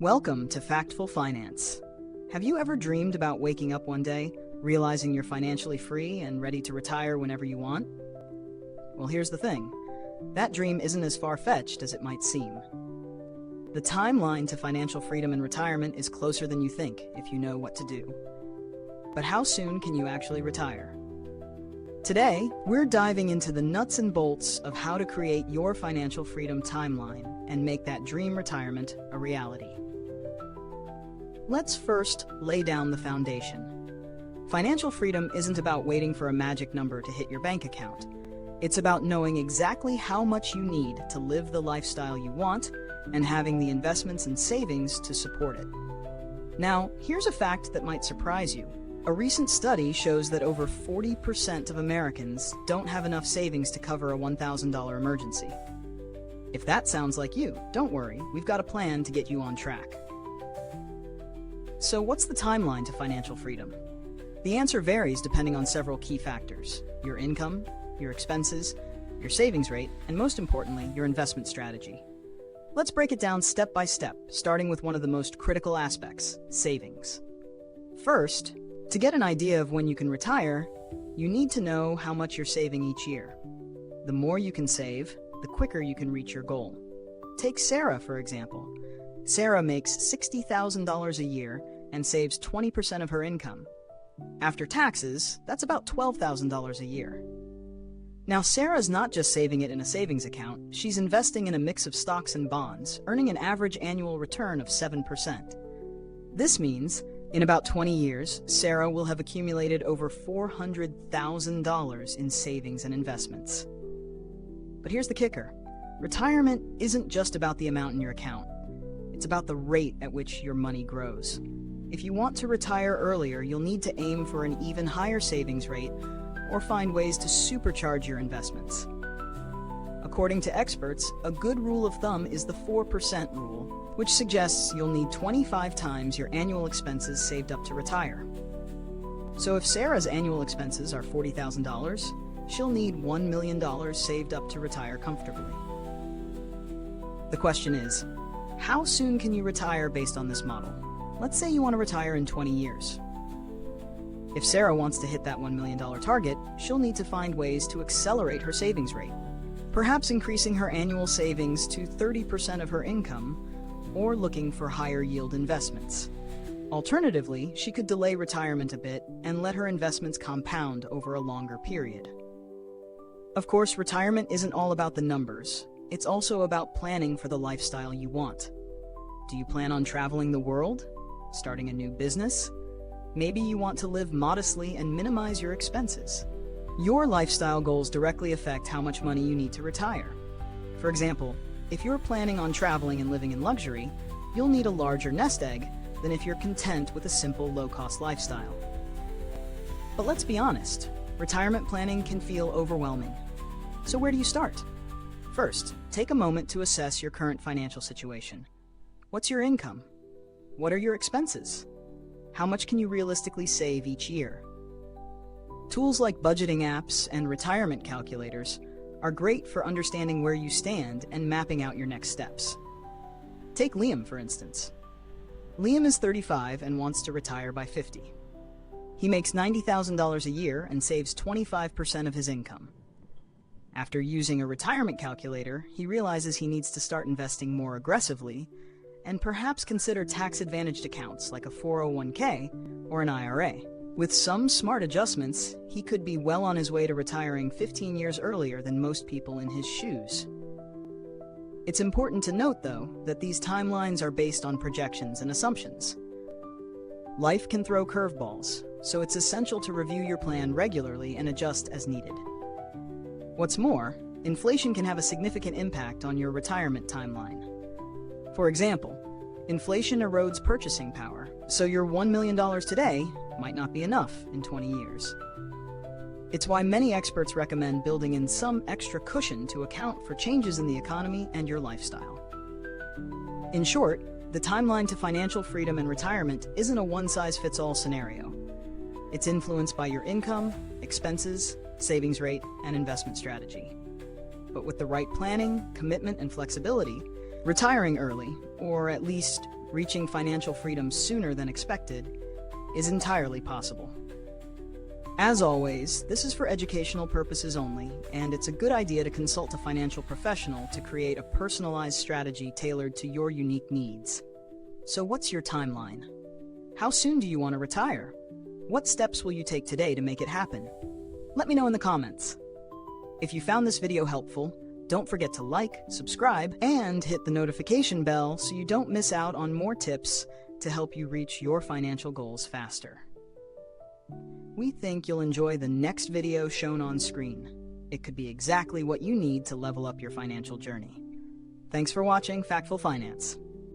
Welcome to Factful Finance. Have you ever dreamed about waking up one day, realizing you're financially free and ready to retire whenever you want? Well, here's the thing. That dream isn't as far-fetched as it might seem. The timeline to financial freedom and retirement is closer than you think if you know what to do. But how soon can you actually retire? Today, we're diving into the nuts and bolts of how to create your financial freedom timeline and make that dream retirement a reality. Let's first lay down the foundation. Financial freedom isn't about waiting for a magic number to hit your bank account. It's about knowing exactly how much you need to live the lifestyle you want and having the investments and savings to support it. Now, here's a fact that might surprise you. A recent study shows that over 40% of Americans don't have enough savings to cover a $1,000 emergency. If that sounds like you, don't worry, we've got a plan to get you on track. So what's the timeline to financial freedom? The answer varies depending on several key factors: your income, your expenses, your savings rate, and most importantly, your investment strategy. Let's break it down step by step, starting with one of the most critical aspects: savings. First, to get an idea of when you can retire, you need to know how much you're saving each year. The more you can save, the quicker you can reach your goal. Take Sarah, for example. Sarah makes $60,000 a year and saves 20% of her income. After taxes, that's about $12,000 a year. Now, Sarah's not just saving it in a savings account, she's investing in a mix of stocks and bonds, earning an average annual return of 7%. This means, in about 20 years, Sarah will have accumulated over $400,000 in savings and investments. But here's the kicker. Retirement isn't just about the amount in your account. It's about the rate at which your money grows. If you want to retire earlier, you'll need to aim for an even higher savings rate or find ways to supercharge your investments. According to experts, a good rule of thumb is the 4% rule, which suggests you'll need 25 times your annual expenses saved up to retire. So if Sarah's annual expenses are $40,000, she'll need $1 million saved up to retire comfortably. The question is, how soon can you retire based on this model? Let's say you want to retire in 20 years. If Sarah wants to hit that $1 million target, she'll need to find ways to accelerate her savings rate, perhaps increasing her annual savings to 30% of her income or looking for higher yield investments. Alternatively, she could delay retirement a bit and let her investments compound over a longer period. Of course, retirement isn't all about the numbers. It's also about planning for the lifestyle you want. Do you plan on traveling the world? Starting a new business? Maybe you want to live modestly and minimize your expenses. Your lifestyle goals directly affect how much money you need to retire. For example, if you're planning on traveling and living in luxury, you'll need a larger nest egg than if you're content with a simple, low-cost lifestyle. But let's be honest, retirement planning can feel overwhelming. So where do you start? First, take a moment to assess your current financial situation. What's your income? What are your expenses? How much can you realistically save each year? Tools like budgeting apps and retirement calculators are great for understanding where you stand and mapping out your next steps. Take Liam, for instance. Liam is 35 and wants to retire by 50. He makes $90,000 a year and saves 25% of his income. After using a retirement calculator, he realizes he needs to start investing more aggressively and perhaps consider tax-advantaged accounts like a 401k or an IRA. With some smart adjustments, he could be well on his way to retiring 15 years earlier than most people in his shoes. It's important to note, though, that these timelines are based on projections and assumptions. Life can throw curveballs, so it's essential to review your plan regularly and adjust as needed. What's more, inflation can have a significant impact on your retirement timeline. For example, inflation erodes purchasing power, so your $1 million today might not be enough in 20 years. It's why many experts recommend building in some extra cushion to account for changes in the economy and your lifestyle. In short, the timeline to financial freedom and retirement isn't a one-size-fits-all scenario. It's influenced by your income, expenses, savings rate, and investment strategy. But with the right planning, commitment, and flexibility, retiring early, or at least reaching financial freedom sooner than expected is entirely possible. As always, this is for educational purposes only, and it's a good idea to consult a financial professional to create a personalized strategy tailored to your unique needs. So what's your timeline? How soon do you want to retire? What steps will you take today to make it happen? Let me know in the comments. If you found this video helpful, don't forget to like, subscribe, and hit the notification bell so you don't miss out on more tips to help you reach your financial goals faster. We think you'll enjoy the next video shown on screen. It could be exactly what you need to level up your financial journey. Thanks for watching Factful Finance.